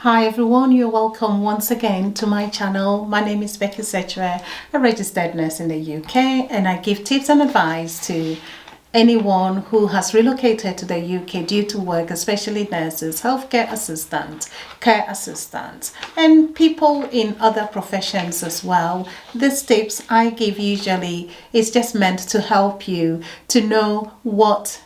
Hi everyone, you're welcome once again to my channel. My name is Becky Sechwe, a registered nurse in the UK, and I give tips and advice to anyone who has relocated to the UK due to work, especially nurses, healthcare assistants, care assistants, and people in other professions as well. These tips I give usually is just meant to help you to know what,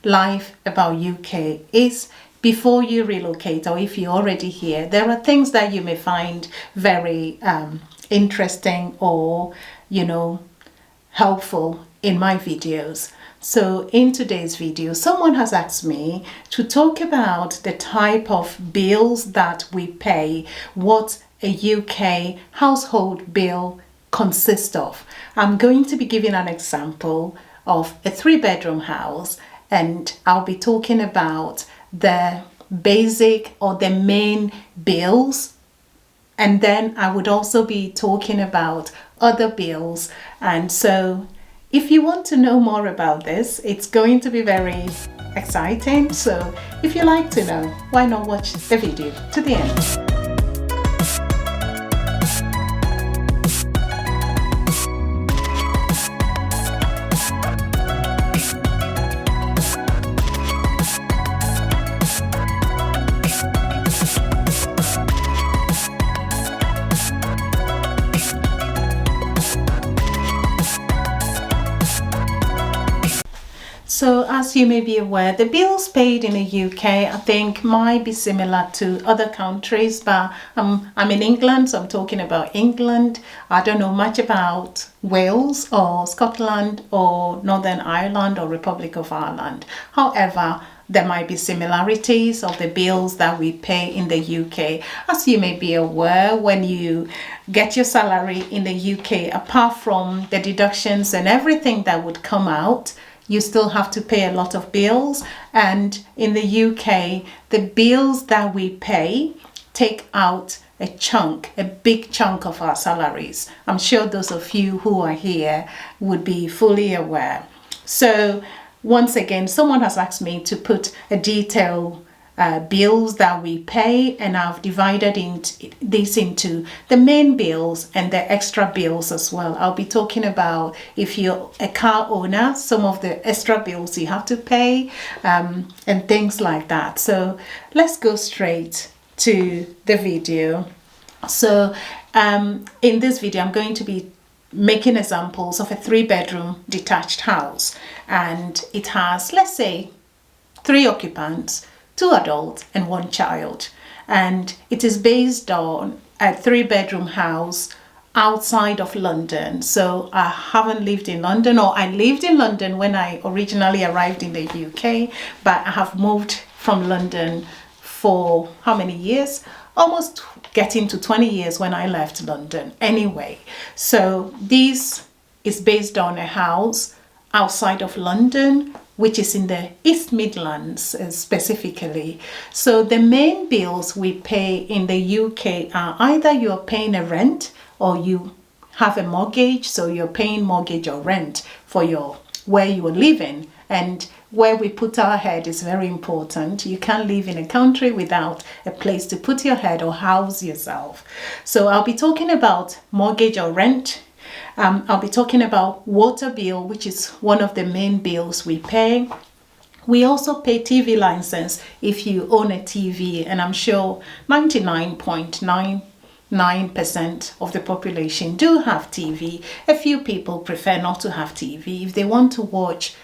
life about UK is before you relocate, or if you're already here. There are things that you may find very interesting or helpful in my videos. So in today's video, someone has asked me to talk about the type of bills that we pay, what a UK household bill consists of. I'm going to be giving an example of a 3-bedroom house, and I'll be talking about the basic or the main bills, and then I would also be talking about other bills. And so if you want to know more about this, it's going to be very exciting. So if you like to know, why not watch the video to the end? So as you may be aware, the bills paid in the UK, I think, might be similar to other countries, but I'm in England, so I'm talking about England. I don't know much about Wales or Scotland or Northern Ireland or Republic of Ireland. However, there might be similarities of the bills that we pay in the UK. As you may be aware, when you get your salary in the UK, apart from the deductions and everything that would come out, you still have to pay a lot of bills. And in the UK, the bills that we pay take out a big chunk of our salaries. I'm sure those of you who are here would be fully aware. So once again, someone has asked me to put a detailed bills that we pay, and I've divided this into the main bills and the extra bills as well. I'll be talking about, if you're a car owner, some of the extra bills you have to pay, and things like that. So let's go straight to the video. So in this video, I'm going to be making examples of a 3-bedroom detached house, and it has, let's say, 3 occupants, 2 adults and 1 child, and it is based on a 3-bedroom house outside of London. So I haven't lived in London, or I lived in London when I originally arrived in the UK, but I have moved from London for how many years? Almost getting to 20 years when I left London anyway. So this is based on a house outside of London, which is in the East Midlands specifically. So the main bills we pay in the UK are either you're paying a rent or you have a mortgage, so you're paying mortgage or rent for where you are living. And where we put our head is very important. You can't live in a country without a place to put your head or house yourself. So I'll be talking about mortgage or rent. I'll be talking about water bill, which is one of the main bills we pay. We also pay TV license if you own a TV, and I'm sure 99.99% of the population do have TV. A few people prefer not to have TV. If they want to watch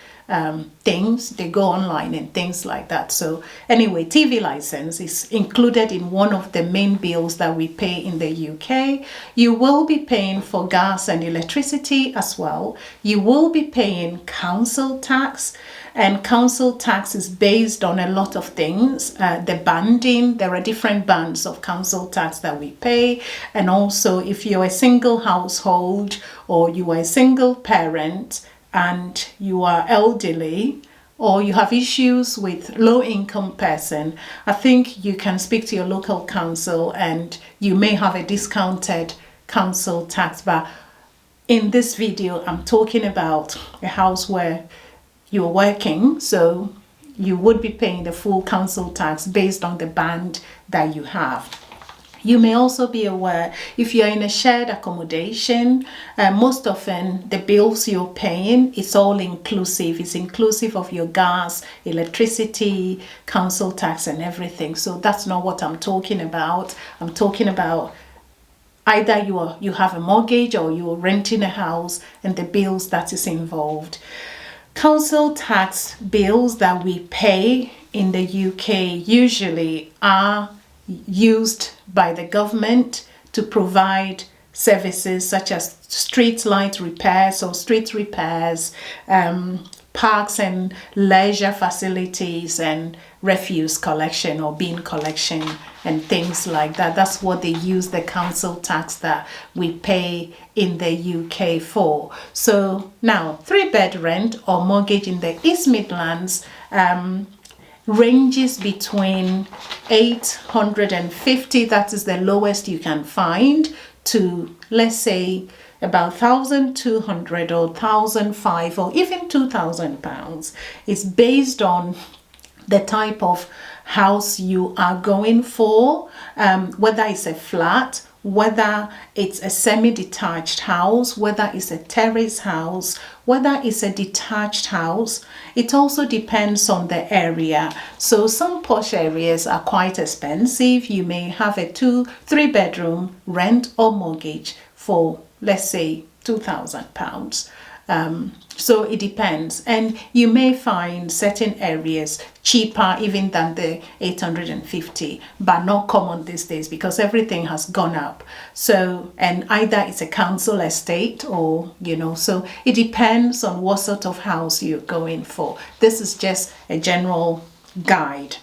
things, they go online and things like that. So anyway, TV license is included in one of the main bills that we pay in the UK. You will be paying for gas and electricity as well. You will be paying council tax, and council tax is based on a lot of things. The banding, there are different bands of council tax that we pay. And also, if you're a single household or you are a single parent and you are elderly, or you have issues with low-income person, I think you can speak to your local council and you may have a discounted council tax. But in this video, I'm talking about a house where you're working, so you would be paying the full council tax based on the band that you have. You may also be aware, if you're in a shared accommodation, most often the bills you're paying is all inclusive. It's inclusive of your gas, electricity, council tax and everything. So that's not what I'm talking about. I'm talking about either you have a mortgage or you're renting a house and the bills that is involved. Council tax bills that we pay in the UK usually are used by the government to provide services such as street light repairs or street repairs, parks and leisure facilities, and refuse collection or bin collection and things like that. That's what they use the council tax that we pay in the UK for. So now 3-bed rent or mortgage in the East Midlands ranges between 850, that is the lowest you can find, to let's say about 1,200 or 1,500 or even 2,000 pounds. It's based on the type of house you are going for, whether it's a flat, whether it's a semi-detached house, whether it's a terrace house, whether it's a detached house. It also depends on the area. So some posh areas are quite expensive. You may have a 2-3 bedroom rent or mortgage for, let's say, £2,000. So it depends, and you may find certain areas cheaper even than the 850, but not common these days because everything has gone up. So, and either it's a council estate or, so it depends on what sort of house you're going for. This is just a general guide.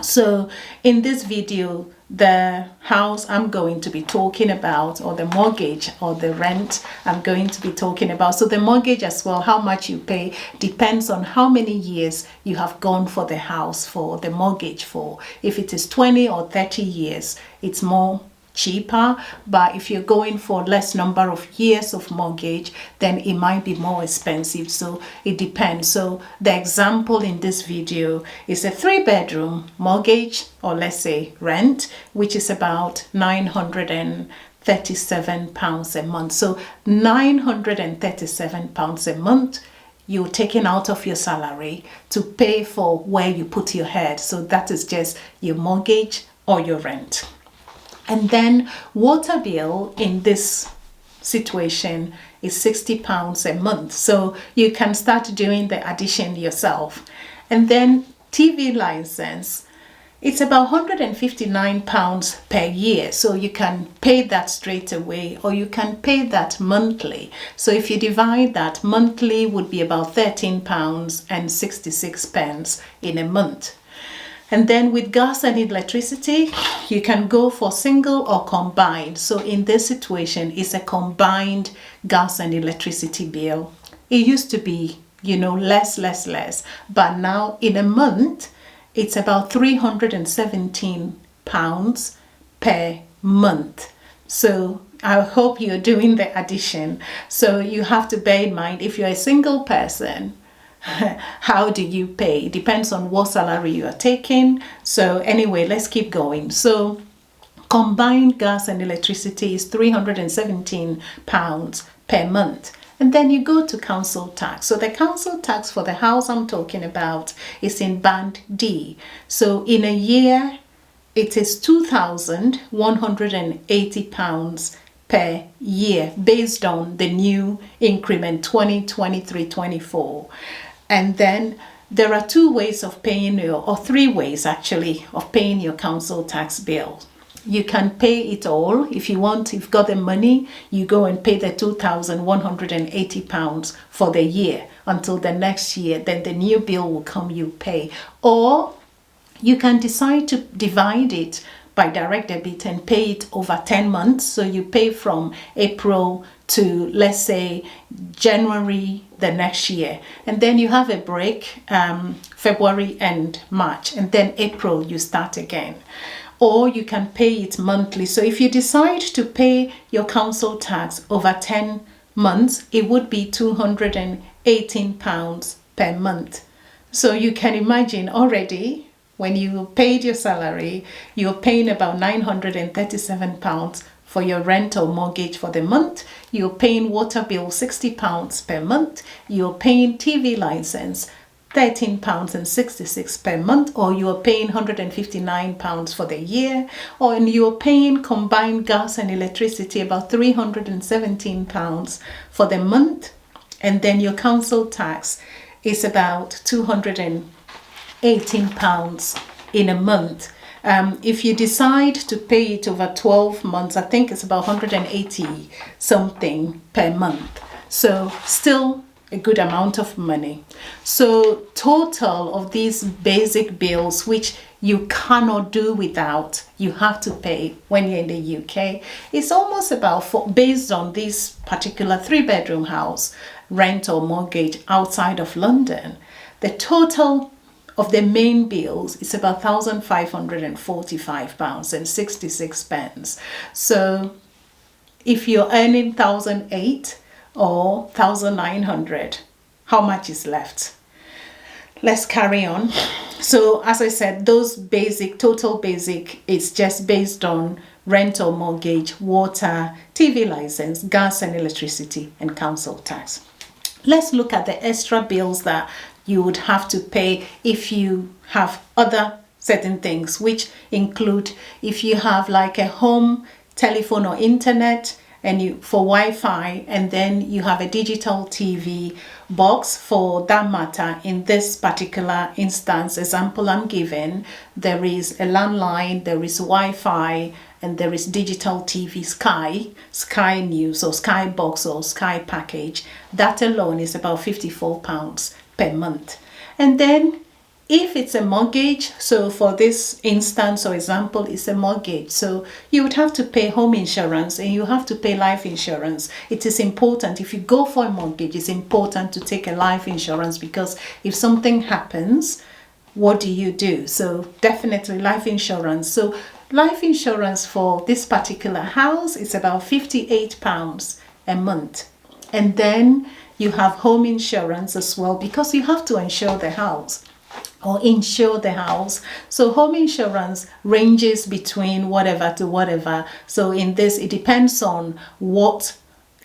So in this video, the house I'm going to be talking about, or the mortgage or the rent I'm going to be talking about. So the mortgage as well, how much you pay depends on how many years you have gone for the house for the mortgage for. If it is 20 or 30 years, it's more cheaper, but if you're going for less number of years of mortgage, then it might be more expensive. So it depends. So the example in this video is a 3-bedroom mortgage, or let's say rent, which is about £937 a month. So £937 a month you're taking out of your salary to pay for where you put your head. So that is just your mortgage or your rent. And then water bill in this situation is £60 a month. So you can start doing the addition yourself. And then TV license, it's about £159 per year. So you can pay that straight away, or you can pay that monthly. So if you divide that, monthly would be about £13.66 in a month. And then with gas and electricity, you can go for single or combined. So in this situation, it's a combined gas and electricity bill. It used to be, less. But now in a month, it's about £317 per month. So I hope you're doing the addition. So you have to bear in mind, if you're a single person, how do you pay? It depends on what salary you are taking. So anyway, let's keep going. So combined gas and electricity is £317 per month. And then you go to council tax. So the council tax for the house I'm talking about is in band D. So in a year, it is £2,180 per year based on the new increment 2023-24. And then there are 2 ways of paying or 3 ways actually of paying your council tax bill. You can pay it all. If you want, if you've got the money, you go and pay the £2,180 for the year until the next year. Then the new bill will come, you pay. Or you can decide to divide it by direct debit and pay it over 10 months. So you pay from April to, let's say, January the next year. And then you have a break, February and March. And then April you start again. Or you can pay it monthly. So if you decide to pay your council tax over 10 months, it would be £218 per month. So you can imagine already when you paid your salary, you're paying about £937 for your rent or mortgage for the month. You're paying water bill £60 per month. You're paying TV license £13.66 per month, or you're paying £159 for the year, or you're paying combined gas and electricity about £317 for the month, and then your council tax is about £218 in a month. If you decide to pay it over 12 months, I think it's about 180 something per month. So still a good amount of money. So total of these basic bills, which you cannot do without, you have to pay when you're in the UK, it's almost about, based on this particular 3-bedroom house, rent or mortgage outside of London, the total of the main bills is about £1,545.66. So if you're earning 1,008 or 1,900, how much is left? Let's carry on. So as I said, those basic, total basic, is just based on rent or mortgage, water, TV license, gas and electricity, and council tax. Let's look at the extra bills that you would have to pay if you have other certain things, which include if you have like a home telephone or internet, and you for Wi-Fi, and then you have a digital TV box. For that matter, in this particular instance example I'm given, there is a landline, there is Wi-Fi, and there is digital TV, Sky News or Sky Box or Sky Package. That alone is about £54 per month. And then if it's a mortgage, so for this instance or example, it's a mortgage, so you would have to pay home insurance and you have to pay life insurance. It is important, if you go for a mortgage, it's important to take a life insurance, because if something happens, what do you do? So definitely life insurance. So life insurance for this particular house is about £58 a month. And then you have home insurance as well, because you have to insure the house. So home insurance ranges between whatever to whatever. So in this, it depends on what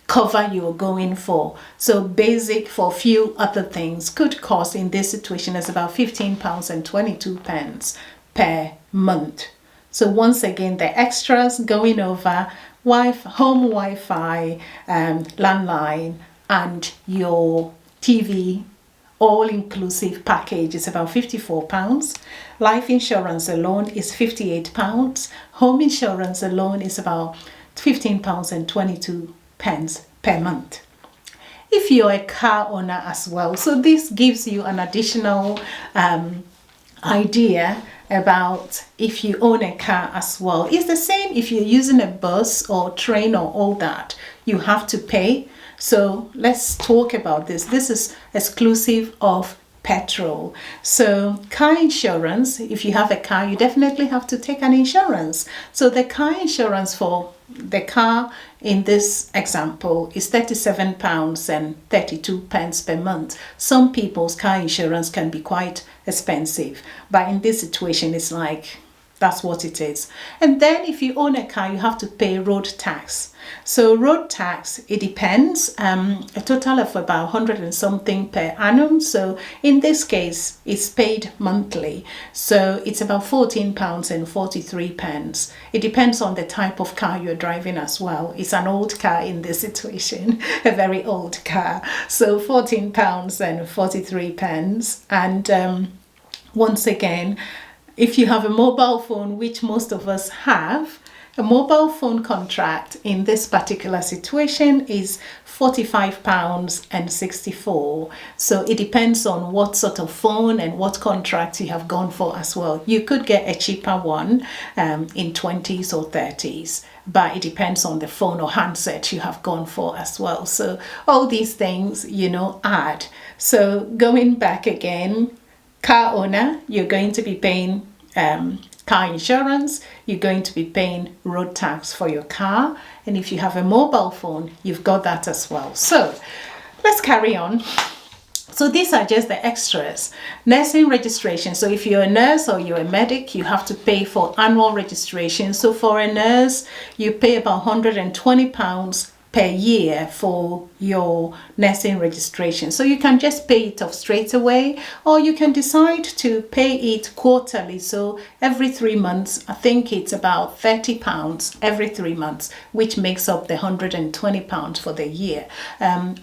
cover you're going for. So basic for a few other things could cost in this situation is about £15.22 per month. So once again, the extras going over home Wi-Fi, landline, and your TV all-inclusive package is about £54. Life insurance alone is £58. Home insurance alone is about £15.22 per month. If you're a car owner as well, so this gives you an additional idea about if you own a car as well. It's the same if you're using a bus or train or all that, you have to pay. So let's talk about this. This is exclusive of petrol. So car insurance, if you have a car, you definitely have to take an insurance. So the car insurance for the car in this example is £37.32 per month. Some people's car insurance can be quite expensive, but in this situation it's like that's what it is. And then if you own a car, you have to pay road tax. So road tax, it depends, a total of about 100 and something per annum. So in this case, it's paid monthly. So it's about £14.43. It depends on the type of car you're driving as well. It's an old car in this situation, a very old car. So £14.43. And once again, if you have a mobile phone, which most of us have, a mobile phone contract in this particular situation is £45.64. So it depends on what sort of phone and what contract you have gone for as well. You could get a cheaper one in 20s or 30s, but it depends on the phone or handset you have gone for as well. So all these things, add. So going back again, car owner, you're going to be paying car insurance, you're going to be paying road tax for your car, and if you have a mobile phone, you've got that as well. So let's carry on. So these are just the extras. Nursing registration. So if you're a nurse or you're a medic, you have to pay for annual registration. So for a nurse, you pay about £120 per year for your nursing registration. So you can just pay it off straight away, or you can decide to pay it quarterly. So every 3 months, I think it's about £30 every 3 months, which makes up the £120 for the year.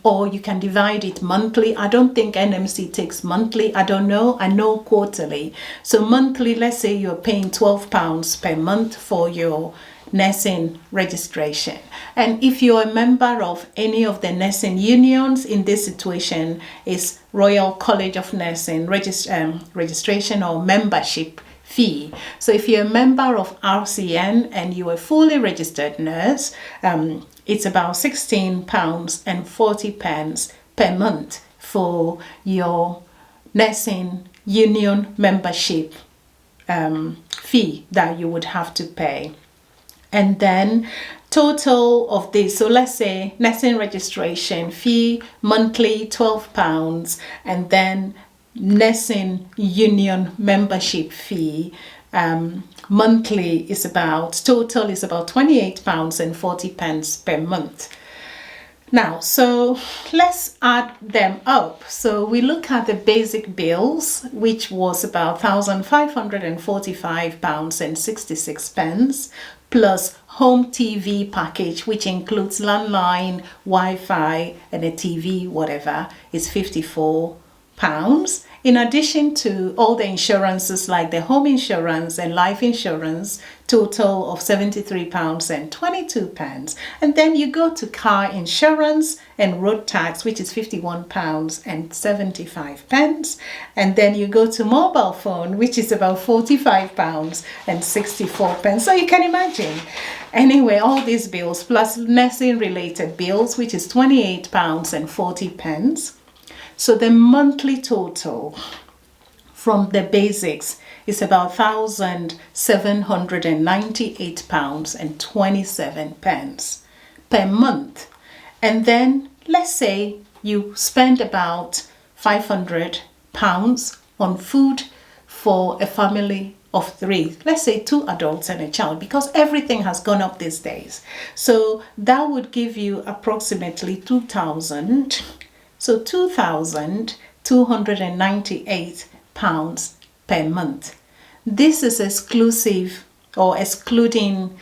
Or you can divide it monthly. I don't think NMC takes monthly. I don't know. I know quarterly. So monthly, let's say you're paying £12 per month for your nursing registration. And if you're a member of any of the nursing unions, in this situation is Royal College of Nursing registration or membership fee. So if you're a member of RCN and you're a fully registered nurse, it's about £16.40 per month for your nursing union membership fee that you would have to pay. And then total of this, so let's say nursing registration fee monthly £12, and then nursing union membership fee monthly is about, total is about £28.40 per month. Now, so let's add them up. So we look at the basic bills, which was about £1,545.66, plus home TV package, which includes landline, Wi-Fi, and a TV, whatever, is £54. In addition to all the insurances like the home insurance and life insurance, total of £73.22. And then you go to car insurance and road tax, which is £51.75. And then you go to mobile phone, which is about £45.64. So you can imagine. Anyway, all these bills plus nursing related bills, which is £28.40. So the monthly total from the basics is about £1,798.27 per month. And then let's say you spend about £500 on food for a family of 3, let's say 2 adults and a child, because everything has gone up these days. So that would give you approximately 2,000. So £2,298 per month. This is exclusive or excluding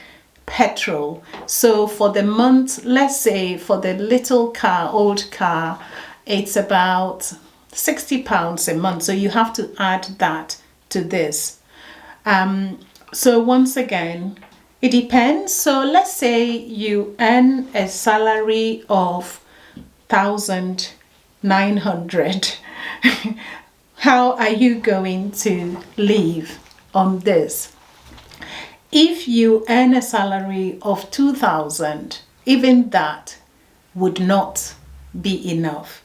petrol. So for the month, let's say for the little car, old car, it's about £60 a month. So you have to add that to this. So once again, it depends. So let's say you earn a salary of 1,900. How are you going to live on this? If you earn a salary of 2,000, even that would not be enough.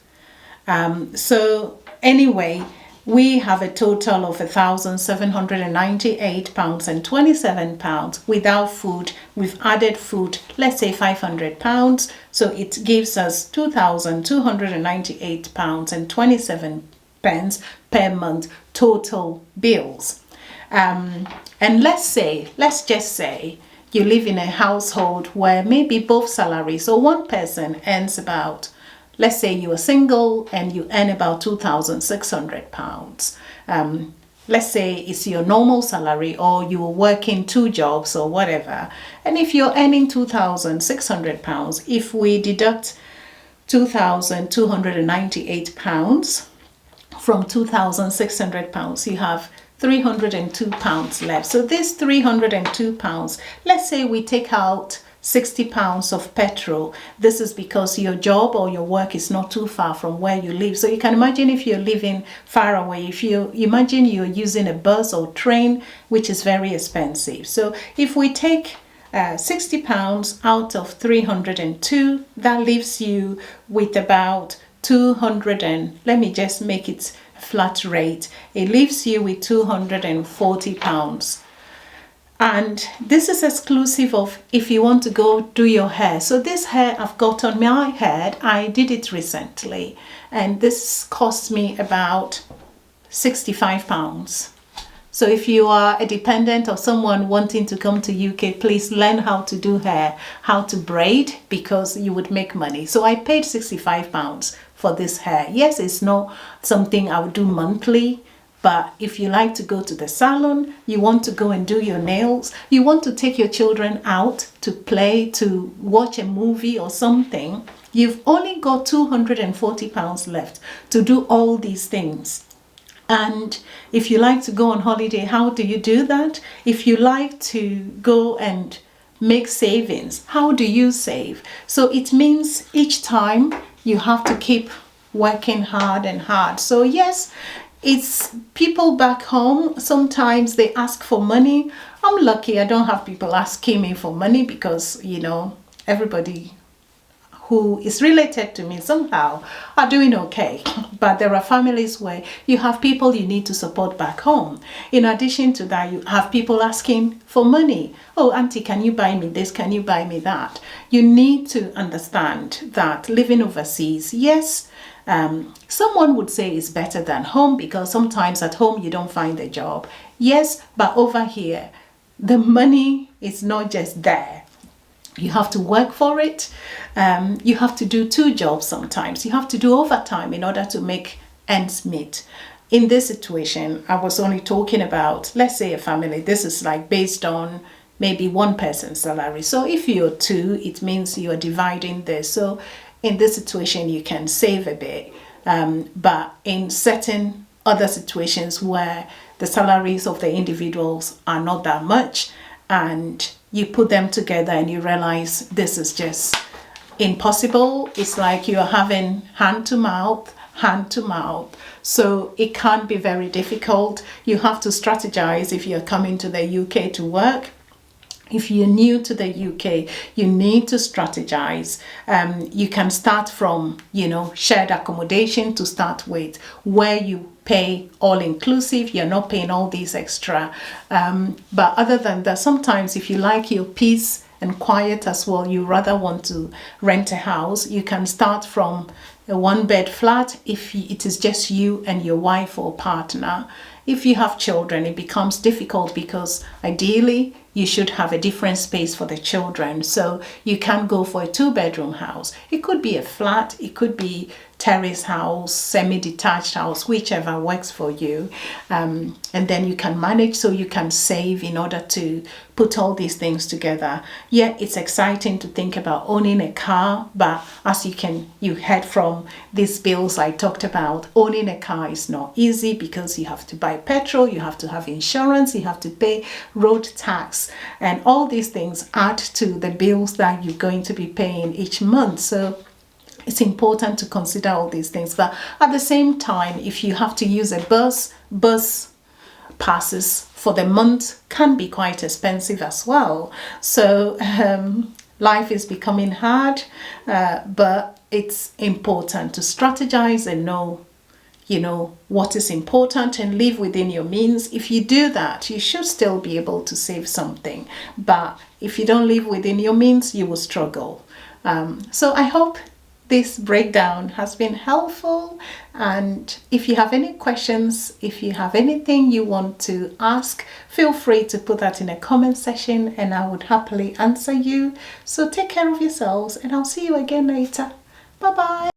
So anyway, we have a total of £1,798.27 without food. We've added food, let's say £500. So it gives us £2,298.27 per month total bills. And let's just say you live in a household where maybe both salaries, so one person earns about, let's say you are single and you earn about £2,600. Let's say it's your normal salary, or you are working 2 jobs or whatever. And if you're earning £2,600, if we deduct £2,298 from £2,600, you have £302 left. So this £302, let's say we take out £60 of petrol. This is because your job or your work is not too far from where you live. So you can imagine if you're living far away, if you imagine you're using a bus or train, which is very expensive. So if we take £60 out of 302, that leaves you with about 200, and let me just make it flat rate. It leaves you with £240 And this is exclusive of if you want to go do your hair. So this hair I've got on my head, I did it recently, and this cost me about £65. So if you are a dependent or someone wanting to come to UK, please learn how to do hair, how to braid, because you would make money. So I paid £65 for this hair. Yes, it's not something I would do monthly, but if you like to go to the salon, you want to go and do your nails, you want to take your children out to play, to watch a movie or something, you've only got £240 left to do all these things. And if you like to go on holiday, how do you do that? If you like to go and make savings, how do you save? So it means each time you have to keep working hard and hard. So yes, it's people back home, sometimes they ask for money. I'm lucky I don't have people asking me for money because, you know, everybody who is related to me somehow are doing okay. But there are families where you have people you need to support back home. In addition to that, you have people asking for money. Oh, auntie, can you buy me this? Can you buy me that? You need to understand that living overseas, yes, someone would say it's better than home because sometimes at home you don't find a job. Yes, but over here, the money is not just there. You have to work for it. You have to do 2 jobs sometimes. You have to do overtime in order to make ends meet. In this situation, I was only talking about, let's say a family. This is like based on maybe one person's salary. So if you're 2, it means you're dividing this. So in this situation, you can save a bit. But in certain other situations where the salaries of the individuals are not that much, and you put them together and you realize this is just impossible. It's like you're having hand to mouth. So it can be very difficult. You have to strategize if you're coming to the UK to work. If you're new to the UK, you need to strategize. You can start from, you know, shared accommodation to start with, where you pay all inclusive. You're not paying all these extra. But other than that, sometimes if you like your peace and quiet as well, you rather want to rent a house, you can start from a 1-bed flat if it is just you and your wife or partner. If you have children, it becomes difficult because ideally you should have a different space for the children. So you can go for a 2-bedroom house. It could be a flat, it could be terrace house, semi-detached house, whichever works for you. And then you can manage, so you can save in order to put all these things together. Yeah, it's exciting to think about owning a car, but as you heard from these bills I talked about, owning a car is not easy because you have to buy petrol, you have to have insurance, you have to pay road tax, and all these things add to the bills that you're going to be paying each month. So it's important to consider all these things. But at the same time, if you have to use a bus passes for the month can be quite expensive as well. So life is becoming hard, but it's important to strategize and know, you know, what is important and live within your means. If you do that, you should still be able to save something. But if you don't live within your means, you will struggle. So I hope this breakdown has been helpful, and if you have any questions, if you have anything you want to ask, feel free to put that in a comment section and I would happily answer you. So take care of yourselves and I'll see you again later. Bye bye.